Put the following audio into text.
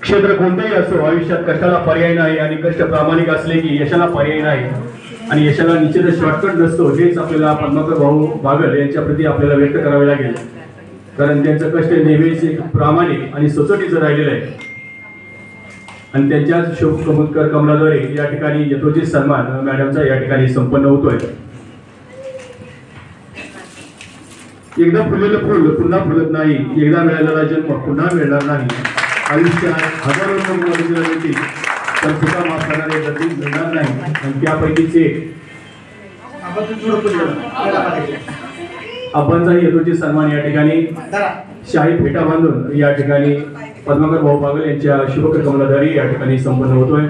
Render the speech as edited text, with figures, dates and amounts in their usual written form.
क्षेत्र कोणतेही असो, आयुष्यात कष्टाला पर्याय नाही आणि कष्ट प्रामाणिक असले की यशाला पर्याय नाही आणि यशाला निश्चितच शॉर्टकट नसतो, हेच आपल्याला पद्माकर भाऊ बागल यांच्या प्रती आपल्याला व्यक्त करावे लागेल. कारण त्यांचं कष्ट नेहमीच प्रामाणिक आणि सचोटीचं राहिलेलं आहे आणि त्यांच्याच शोक कमलाद्वारे या ठिकाणी यथोचित सन्मान मॅडमचा या ठिकाणी संपन्न होतोय. एकदा फुललेलं फुल पुन्हा फुलत नाही, एकदा मिळालेला जन्म पुन्हा मिळणार नाही. आयुष्यात हजारो मिळतील पण चुका माफ करणारे कधी मिळणार नाही आणि त्यापैकीच एक आपणचाही यथोचित सन्मान या ठिकाणी शाही फेटा बांधून या ठिकाणी पद्माकर भाऊ बागल यांच्या शुभकर कमलाद्वारे या ठिकाणी संपन्न होतोय.